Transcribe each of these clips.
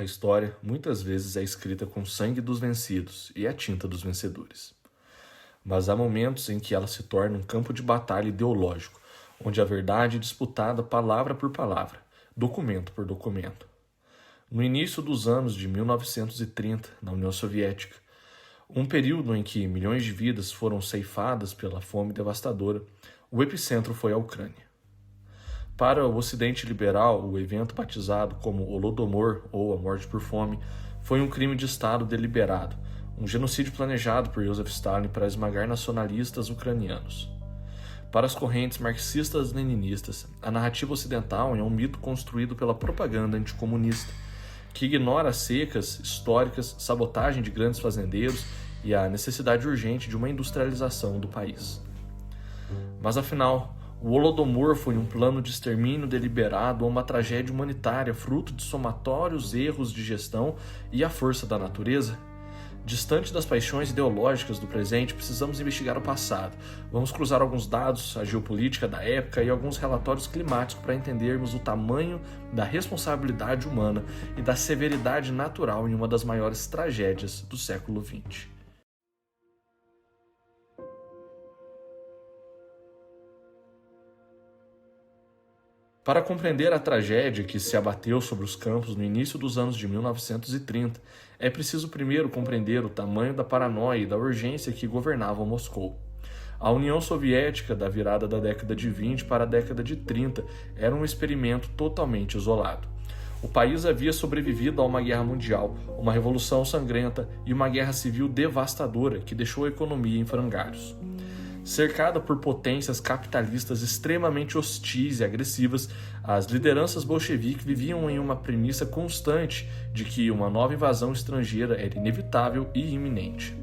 A história muitas vezes é escrita com o sangue dos vencidos e a tinta dos vencedores. Mas há momentos em que ela se torna um campo de batalha ideológico, onde a verdade é disputada palavra por palavra, documento por documento. No início dos anos de 1930, na União Soviética, um período em que milhões de vidas foram ceifadas pela fome devastadora, o epicentro foi a Ucrânia. Para o Ocidente liberal, o evento batizado como Holodomor, ou a morte por fome, foi um crime de Estado deliberado, um genocídio planejado por Joseph Stalin para esmagar nacionalistas ucranianos. Para as correntes marxistas-leninistas, a narrativa ocidental é um mito construído pela propaganda anticomunista, que ignora as secas históricas, sabotagem de grandes fazendeiros e a necessidade urgente de uma industrialização do país. Mas afinal, o Holodomor foi um plano de extermínio deliberado ou uma tragédia humanitária fruto de somatórios erros de gestão e a força da natureza? Distante das paixões ideológicas do presente, precisamos investigar o passado. Vamos cruzar alguns dados, a geopolítica da época e alguns relatórios climáticos para entendermos o tamanho da responsabilidade humana e da severidade natural em uma das maiores tragédias do século XX. Para compreender a tragédia que se abateu sobre os campos no início dos anos de 1930, é preciso primeiro compreender o tamanho da paranoia e da urgência que governavam Moscou. A União Soviética, da virada da década de 20 para a década de 30, era um experimento totalmente isolado. O país havia sobrevivido a uma guerra mundial, uma revolução sangrenta e uma guerra civil devastadora que deixou a economia em frangalhos. Cercada por potências capitalistas extremamente hostis e agressivas, as lideranças bolcheviques viviam em uma premissa constante de que uma nova invasão estrangeira era inevitável e iminente.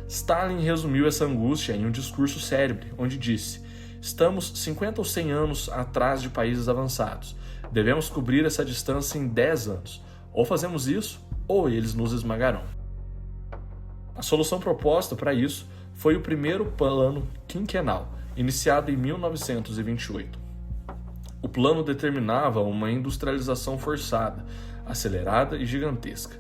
Stalin resumiu essa angústia em um discurso célebre, onde disse: "Estamos 50 ou 100 anos atrás de países avançados. Devemos cobrir essa distância em 10 anos. Ou fazemos isso, ou eles nos esmagarão." A solução proposta para isso foi o primeiro plano quinquenal, iniciado em 1928. O plano determinava uma industrialização forçada, acelerada e gigantesca.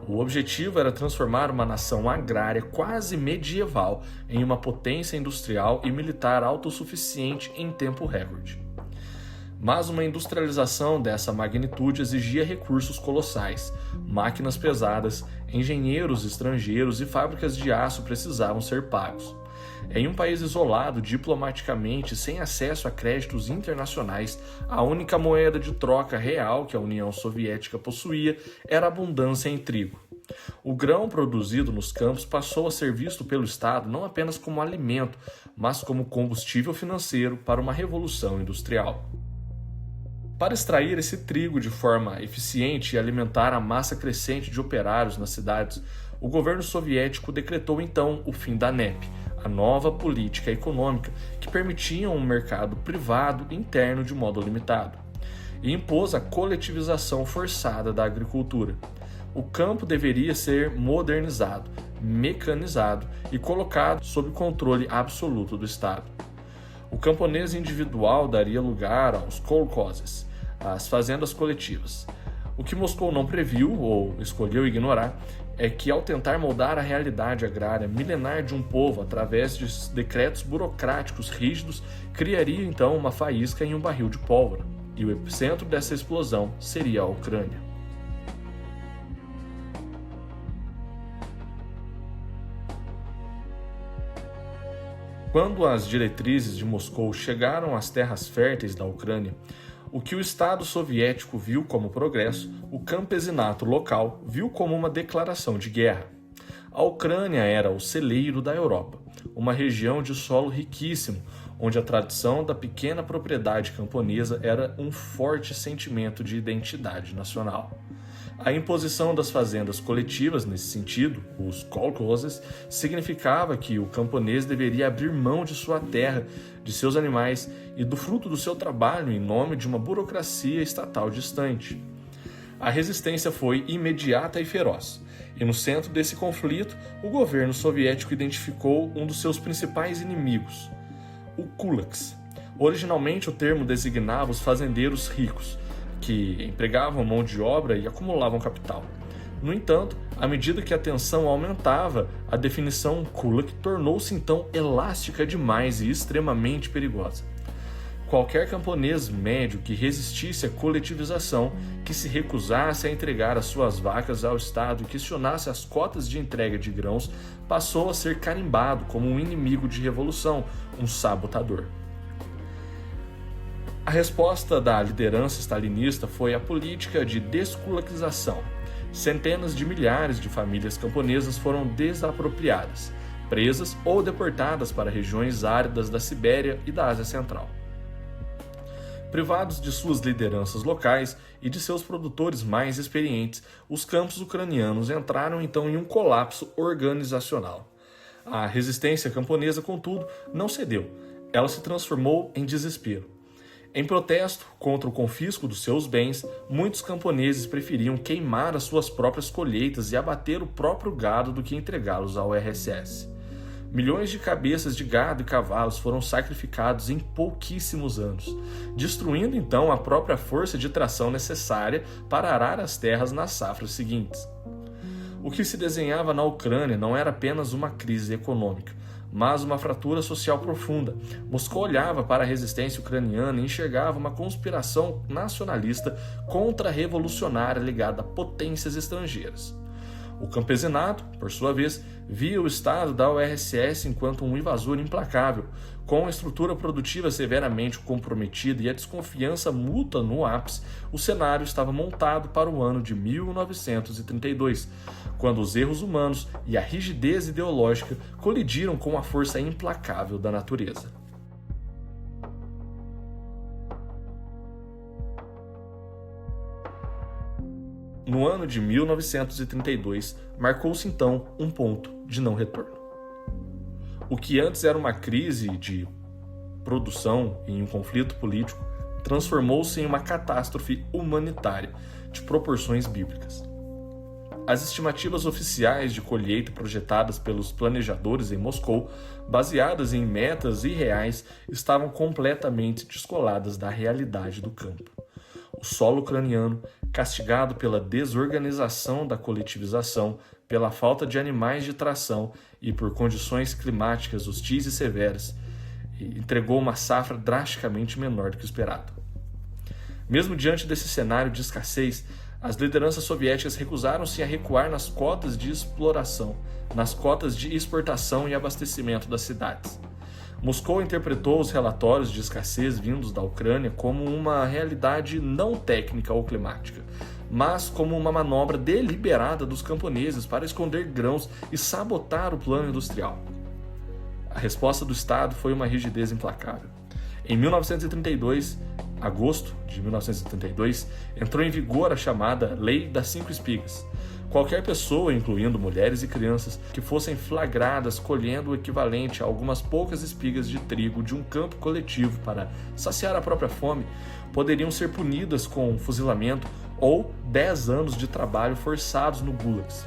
O objetivo era transformar uma nação agrária quase medieval em uma potência industrial e militar autossuficiente em tempo recorde. Mas uma industrialização dessa magnitude exigia recursos colossais, máquinas pesadas, engenheiros estrangeiros e fábricas de aço precisavam ser pagos. Em um país isolado diplomaticamente, sem acesso a créditos internacionais, a única moeda de troca real que a União Soviética possuía era a abundância em trigo. O grão produzido nos campos passou a ser visto pelo Estado não apenas como alimento, mas como combustível financeiro para uma revolução industrial. Para extrair esse trigo de forma eficiente e alimentar a massa crescente de operários nas cidades, o governo soviético decretou então o fim da NEP, a nova política econômica que permitia um mercado privado interno de modo limitado, e impôs a coletivização forçada da agricultura. O campo deveria ser modernizado, mecanizado e colocado sob controle absoluto do Estado. O camponês individual daria lugar aos kolkhozes, as fazendas coletivas. O que Moscou não previu, ou escolheu ignorar, é que ao tentar moldar a realidade agrária milenar de um povo através de decretos burocráticos rígidos, criaria então uma faísca em um barril de pólvora, e o epicentro dessa explosão seria a Ucrânia. Quando as diretrizes de Moscou chegaram às terras férteis da Ucrânia, o que o Estado soviético viu como progresso, o campesinato local viu como uma declaração de guerra. A Ucrânia era o celeiro da Europa, uma região de solo riquíssimo, onde a tradição da pequena propriedade camponesa era um forte sentimento de identidade nacional. A imposição das fazendas coletivas, nesse sentido, os kolkhozes, significava que o camponês deveria abrir mão de sua terra, de seus animais e do fruto do seu trabalho em nome de uma burocracia estatal distante. A resistência foi imediata e feroz, e no centro desse conflito, o governo soviético identificou um dos seus principais inimigos, o kulaks. Originalmente o termo designava os fazendeiros ricos, que empregavam mão de obra e acumulavam capital. No entanto, à medida que a tensão aumentava, a definição kulak tornou-se então elástica demais e extremamente perigosa. Qualquer camponês médio que resistisse à coletivização, que se recusasse a entregar as suas vacas ao Estado e questionasse as cotas de entrega de grãos, passou a ser carimbado como um inimigo de revolução, um sabotador. A resposta da liderança stalinista foi a política de deskulakização. Centenas de milhares de famílias camponesas foram desapropriadas, presas ou deportadas para regiões áridas da Sibéria e da Ásia Central. Privados de suas lideranças locais e de seus produtores mais experientes, os campos ucranianos entraram então em um colapso organizacional. A resistência camponesa, contudo, não cedeu. Ela se transformou em desespero. Em protesto contra o confisco dos seus bens, muitos camponeses preferiam queimar as suas próprias colheitas e abater o próprio gado do que entregá-los ao RSS. Milhões de cabeças de gado e cavalos foram sacrificados em pouquíssimos anos, destruindo então a própria força de tração necessária para arar as terras nas safras seguintes. O que se desenhava na Ucrânia não era apenas uma crise econômica, mas uma fratura social profunda. Moscou olhava para a resistência ucraniana e enxergava uma conspiração nacionalista contra-revolucionária ligada a potências estrangeiras. O campesinato, por sua vez, via o Estado da URSS enquanto um invasor implacável, com a estrutura produtiva severamente comprometida e a desconfiança mútua no ápice. O cenário estava montado para o ano de 1932, quando os erros humanos e a rigidez ideológica colidiram com a força implacável da natureza. No ano de 1932, marcou-se então um ponto de não retorno. O que antes era uma crise de produção e um conflito político, transformou-se em uma catástrofe humanitária de proporções bíblicas. As estimativas oficiais de colheita projetadas pelos planejadores em Moscou, baseadas em metas irreais, estavam completamente descoladas da realidade do campo. O solo ucraniano, castigado pela desorganização da coletivização, pela falta de animais de tração e por condições climáticas hostis e severas, entregou uma safra drasticamente menor do que o esperado. Mesmo diante desse cenário de escassez, as lideranças soviéticas recusaram-se a recuar nas cotas de exploração, nas cotas de exportação e abastecimento das cidades. Moscou interpretou os relatórios de escassez vindos da Ucrânia como uma realidade não técnica ou climática, mas como uma manobra deliberada dos camponeses para esconder grãos e sabotar o plano industrial. A resposta do Estado foi uma rigidez implacável. Em 1932, agosto de 1932, entrou em vigor a chamada Lei das 5 Espigas. Qualquer pessoa, incluindo mulheres e crianças, que fossem flagradas colhendo o equivalente a algumas poucas espigas de trigo de um campo coletivo para saciar a própria fome, poderiam ser punidas com fuzilamento ou 10 anos de trabalho forçados no gulags.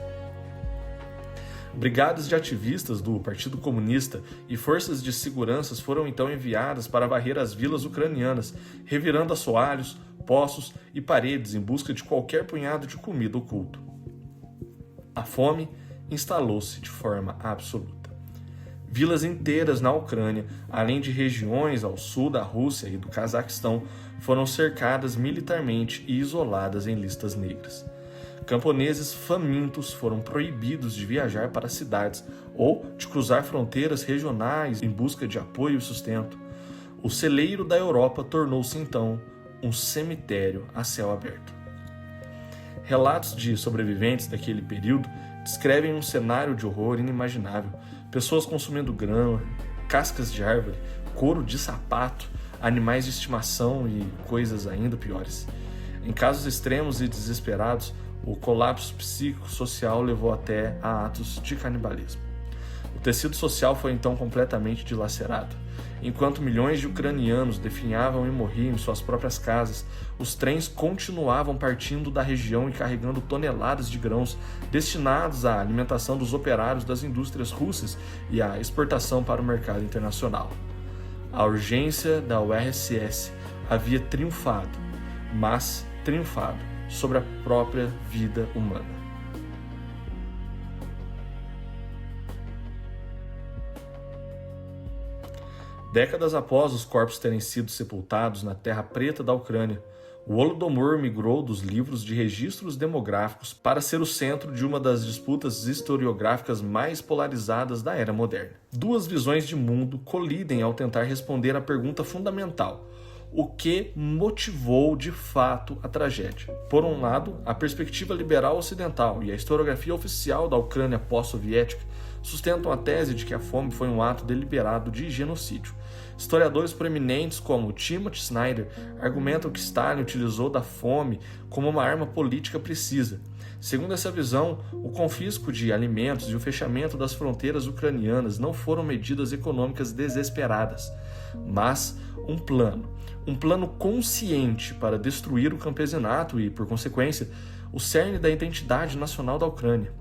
Brigadas de ativistas do Partido Comunista e forças de segurança foram então enviadas para varrer as vilas ucranianas, revirando assoalhos, poços e paredes em busca de qualquer punhado de comida oculto. A fome instalou-se de forma absoluta. Vilas inteiras na Ucrânia, além de regiões ao sul da Rússia e do Cazaquistão, foram cercadas militarmente e isoladas em listas negras. Camponeses famintos foram proibidos de viajar para cidades ou de cruzar fronteiras regionais em busca de apoio e sustento. O celeiro da Europa tornou-se então um cemitério a céu aberto. Relatos de sobreviventes daquele período descrevem um cenário de horror inimaginável. Pessoas consumindo grão, cascas de árvore, couro de sapato, animais de estimação e coisas ainda piores. Em casos extremos e desesperados, o colapso psicossocial levou até a atos de canibalismo. O tecido social foi então completamente dilacerado. Enquanto milhões de ucranianos definhavam e morriam em suas próprias casas, os trens continuavam partindo da região e carregando toneladas de grãos destinados à alimentação dos operários das indústrias russas e à exportação para o mercado internacional. A urgência da URSS havia triunfado, mas triunfado sobre a própria vida humana. Décadas após os corpos terem sido sepultados na terra preta da Ucrânia, o Holodomor migrou dos livros de registros demográficos para ser o centro de uma das disputas historiográficas mais polarizadas da era moderna. Duas visões de mundo colidem ao tentar responder à pergunta fundamental: o que motivou de fato a tragédia? Por um lado, a perspectiva liberal ocidental e a historiografia oficial da Ucrânia pós-soviética sustentam a tese de que a fome foi um ato deliberado de genocídio. Historiadores proeminentes como Timothy Snyder argumentam que Stalin utilizou da fome como uma arma política precisa. Segundo essa visão, o confisco de alimentos e o fechamento das fronteiras ucranianas não foram medidas econômicas desesperadas, mas um plano consciente para destruir o campesinato e, por consequência, o cerne da identidade nacional da Ucrânia.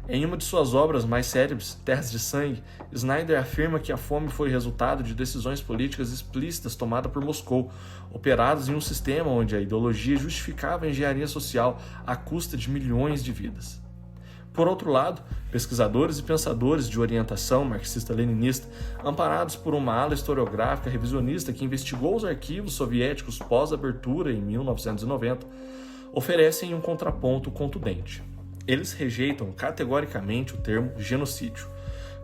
Em uma de suas obras mais célebres, Terras de Sangue, Snyder afirma que a fome foi resultado de decisões políticas explícitas tomadas por Moscou, operadas em um sistema onde a ideologia justificava a engenharia social à custa de milhões de vidas. Por outro lado, pesquisadores e pensadores de orientação marxista-leninista, amparados por uma ala historiográfica revisionista que investigou os arquivos soviéticos pós-abertura em 1990, oferecem um contraponto contundente. Eles rejeitam categoricamente o termo genocídio.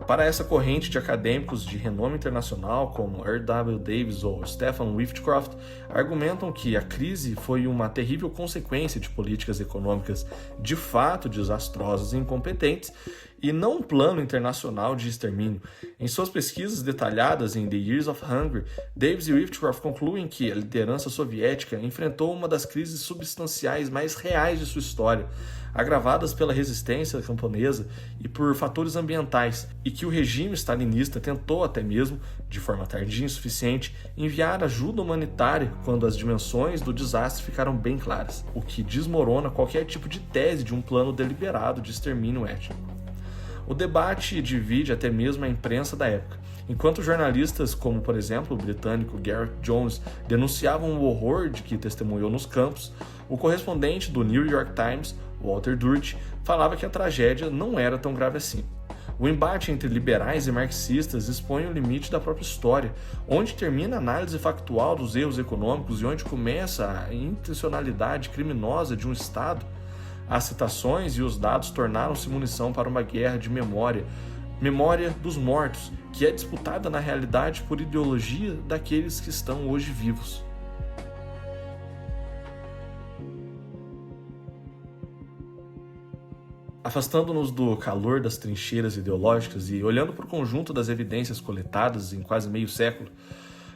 Para essa corrente de acadêmicos de renome internacional, como R.W. Davis ou Stephen Whitcroft, argumentam que a crise foi uma terrível consequência de políticas econômicas de fato desastrosas e incompetentes, e não um plano internacional de extermínio. Em suas pesquisas detalhadas em The Years of Hunger, Davis e Whitcroft concluem que a liderança soviética enfrentou uma das crises substanciais mais reais de sua história, agravadas pela resistência camponesa e por fatores ambientais, e que o regime stalinista tentou até mesmo, de forma tardia e insuficiente, enviar ajuda humanitária quando as dimensões do desastre ficaram bem claras, o que desmorona qualquer tipo de tese de um plano deliberado de extermínio étnico. O debate divide até mesmo a imprensa da época. Enquanto jornalistas como, por exemplo, o britânico Gareth Jones denunciavam o horror de que testemunhou nos campos, o correspondente do New York Times, Walter Durt, falava que a tragédia não era tão grave assim. O embate entre liberais e marxistas expõe o limite da própria história, onde termina a análise factual dos erros econômicos e onde começa a intencionalidade criminosa de um Estado. As citações e os dados tornaram-se munição para uma guerra de memória dos mortos, que é disputada na realidade por ideologia daqueles que estão hoje vivos. Afastando-nos do calor das trincheiras ideológicas e olhando para o conjunto das evidências coletadas em quase meio século,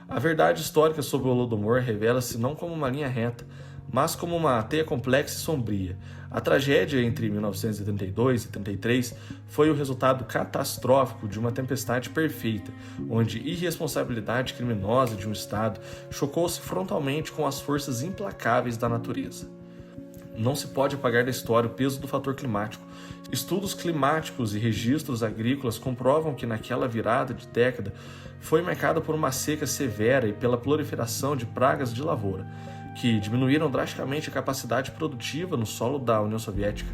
a verdade histórica sobre o Holodomor revela-se não como uma linha reta, mas como uma teia complexa e sombria. A tragédia entre 1932 e 33 foi o resultado catastrófico de uma tempestade perfeita, onde irresponsabilidade criminosa de um Estado chocou-se frontalmente com as forças implacáveis da natureza. Não se pode apagar da história o peso do fator climático. Estudos climáticos e registros agrícolas comprovam que naquela virada de década foi marcada por uma seca severa e pela proliferação de pragas de lavoura, que diminuíram drasticamente a capacidade produtiva no solo da União Soviética.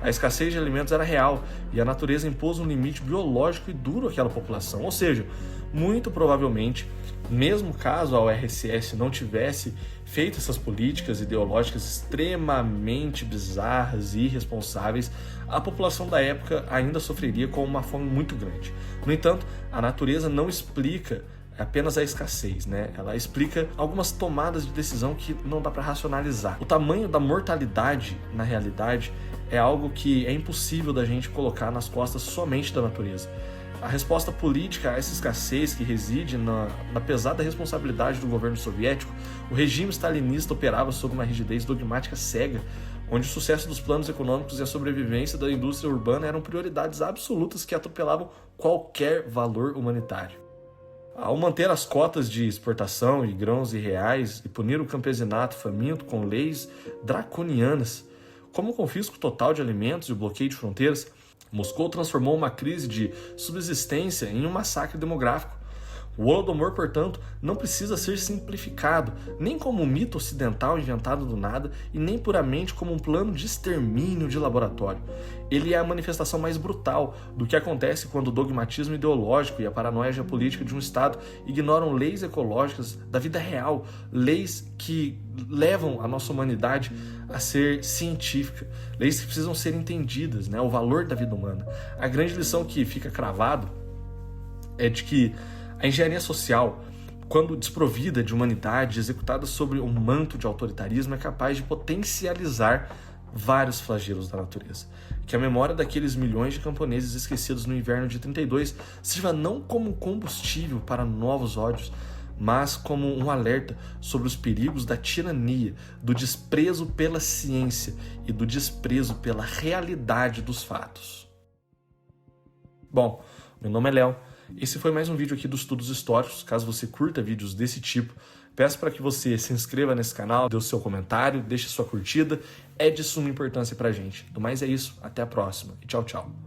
A escassez de alimentos era real e a natureza impôs um limite biológico e duro àquela população. Ou seja, muito provavelmente, mesmo caso a URSS não tivesse feito essas políticas ideológicas extremamente bizarras e irresponsáveis, a população da época ainda sofreria com uma fome muito grande. No entanto, a natureza não explica apenas a escassez, né? Ela explica algumas tomadas de decisão que não dá para racionalizar. O tamanho da mortalidade, na realidade, é algo que é impossível da gente colocar nas costas somente da natureza. A resposta política a essa escassez que reside na pesada responsabilidade do governo soviético, o regime stalinista operava sob uma rigidez dogmática cega, onde o sucesso dos planos econômicos e a sobrevivência da indústria urbana eram prioridades absolutas que atropelavam qualquer valor humanitário. Ao manter as cotas de exportação de grãos e reais e punir o campesinato faminto com leis draconianas, como o confisco total de alimentos e o bloqueio de fronteiras, Moscou transformou uma crise de subsistência em um massacre demográfico. O Holodomor, portanto, não precisa ser simplificado, nem como um mito ocidental inventado do nada e nem puramente como um plano de extermínio de laboratório. Ele é a manifestação mais brutal do que acontece quando o dogmatismo ideológico e a paranoia geopolítica de um Estado ignoram leis ecológicas da vida real, leis que levam a nossa humanidade a ser científica, leis que precisam ser entendidas, né? O valor da vida humana. A grande lição que fica cravado é de que a engenharia social, quando desprovida de humanidade, executada sobre um manto de autoritarismo, é capaz de potencializar vários flagelos da natureza. Que a memória daqueles milhões de camponeses esquecidos no inverno de 32 sirva não como combustível para novos ódios, mas como um alerta sobre os perigos da tirania, do desprezo pela ciência e do desprezo pela realidade dos fatos. Bom, meu nome é Léo. Esse foi mais um vídeo aqui dos Estudos Históricos. Caso você curta vídeos desse tipo, peço para que você se inscreva nesse canal, dê o seu comentário, deixe sua curtida. É de suma importância pra gente. Do mais é isso, até a próxima e tchau, tchau.